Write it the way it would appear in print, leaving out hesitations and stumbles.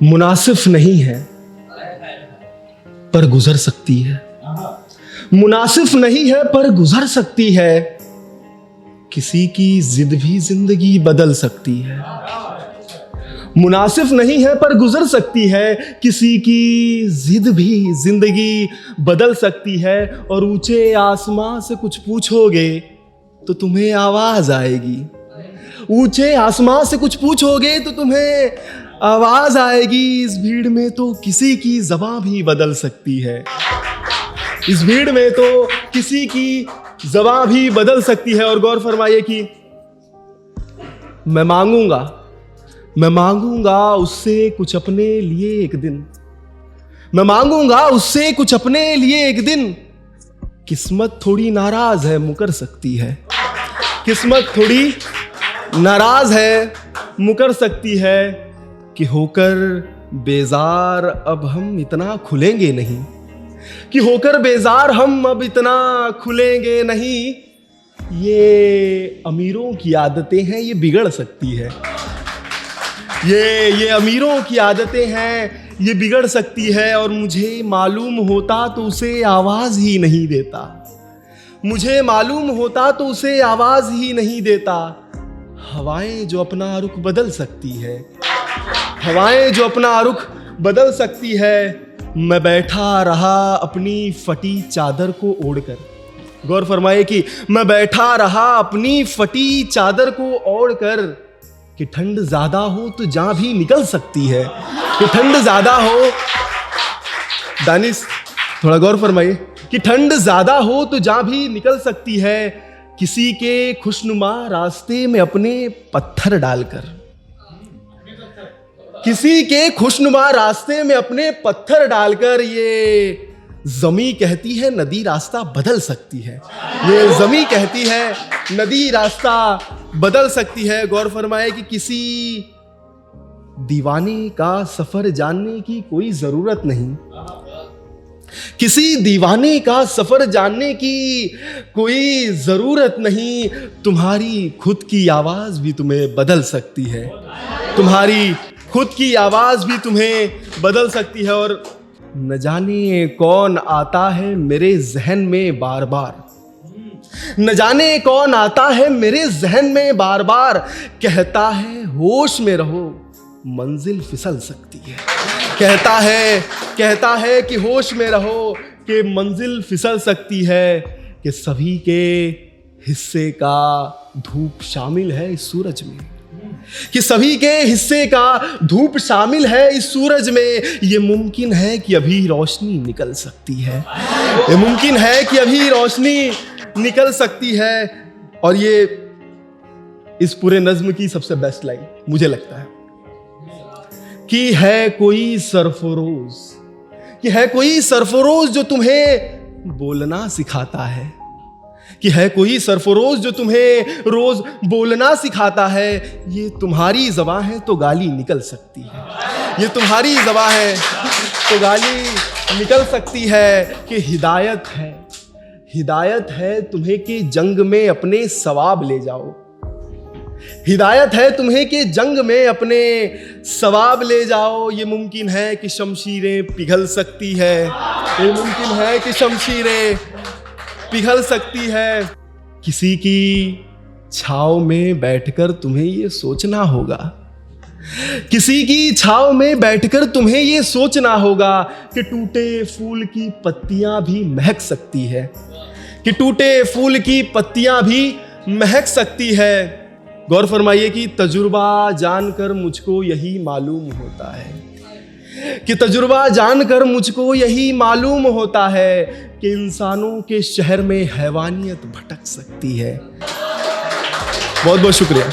मुनासिफ नहीं है पर गुजर सकती है। मुनासिफ नहीं है पर गुजर सकती है। किसी की जिद भी जिंदगी बदल सकती है। मुनासिफ नहीं है पर गुजर सकती है। किसी की जिद भी जिंदगी बदल सकती है। और ऊंचे आसमां से कुछ पूछोगे तो तुम्हें आवाज आएगी। ऊंचे आसमां से कुछ पूछोगे तो तुम्हें आवाज आएगी। इस भीड़ में तो किसी की ज़बां भी बदल सकती है। इस भीड़ में तो किसी की ज़बां भी बदल सकती है। और गौर फरमाइए कि मैं मांगूंगा उससे कुछ अपने लिए एक दिन। मैं मांगूंगा उससे कुछ अपने लिए एक दिन। किस्मत थोड़ी नाराज है मुकर सकती है। किस्मत थोड़ी नाराज है मुकर सकती है। कि होकर बेजार अब हम इतना खुलेंगे नहीं। कि होकर बेजार हम अब इतना खुलेंगे नहीं। ये अमीरों की आदतें हैं, ये बिगड़ सकती है। ये अमीरों की आदतें हैं, ये बिगड़ सकती है। और मुझे मालूम होता तो उसे आवाज ही नहीं देता। मुझे मालूम होता तो उसे आवाज ही नहीं देता। हवाएं जो अपना रुख बदल सकती है। हवाएं जो अपना रुख बदल सकती है। मैं बैठा रहा अपनी फटी चादर को ओढ़कर। गौर फरमाइए कि मैं बैठा रहा अपनी फटी चादर को ओढ़कर। कि ठंड ज्यादा हो तो जान भी निकल सकती है। कि ठंड ज्यादा हो, दानिश थोड़ा गौर फरमाइए, कि ठंड ज्यादा हो तो जान भी निकल सकती है। किसी के खुशनुमा रास्ते में अपने पत्थर डालकर। किसी के खुशनुमा रास्ते में अपने पत्थर डालकर। ये ज़मीं कहती है नदी रास्ता बदल सकती है। ये ज़मीं कहती है नदी रास्ता बदल सकती है। गौर फरमाए कि किसी दीवाने का सफर जानने की कोई जरूरत नहीं। किसी दीवाने का सफर जानने की कोई जरूरत नहीं। तुम्हारी खुद की आवाज भी तुम्हें बदल सकती है। तुम्हारी खुद की आवाज भी तुम्हें बदल सकती है। और न जाने कौन आता है मेरे जहन में बार बार। न जाने कौन आता है मेरे जहन में बार बार। कहता है होश में रहो मंजिल फिसल सकती है। कहता है कि होश में रहो कि मंजिल फिसल सकती है। कि सभी के हिस्से का धूप शामिल है इस सूरज में। कि सभी के हिस्से का धूप शामिल है इस सूरज में। ये मुमकिन है कि अभी रोशनी निकल सकती है। ये मुमकिन है कि अभी रोशनी निकल सकती है। और ये इस पूरे नज्म की सबसे बेस्ट लाइन मुझे लगता है कि है कोई सरफरोज। कि है कोई सरफरोज जो तुम्हें बोलना सिखाता है। कि है कोई सरफरोज जो तुम्हें रोज बोलना सिखाता है। ये तुम्हारी ज़बां है तो गाली निकल सकती है। ये तुम्हारी ज़बां है तो गाली निकल सकती है। कि हिदायत है तुम्हें कि जंग में अपने सवाब ले जाओ। हिदायत है तुम्हें कि जंग में अपने सवाब ले जाओ। ये मुमकिन है कि शमशीरें पिघल सकती है। ये मुमकिन है कि शमशीरें पिघल सकती है। किसी की छाव में बैठकर तुम्हें ये सोचना होगा। किसी की छाव में बैठकर तुम्हें ये सोचना होगा कि टूटे फूल की पत्तियां भी महक सकती है। कि टूटे फूल की पत्तियां भी महक सकती है। गौर फरमाइए कि तजुर्बा जानकर मुझको यही मालूम होता है। कि तजुर्बा जानकर मुझको यही मालूम होता है कि इंसानों के शहर में हैवानियत भटक सकती है। बहुत बहुत शुक्रिया।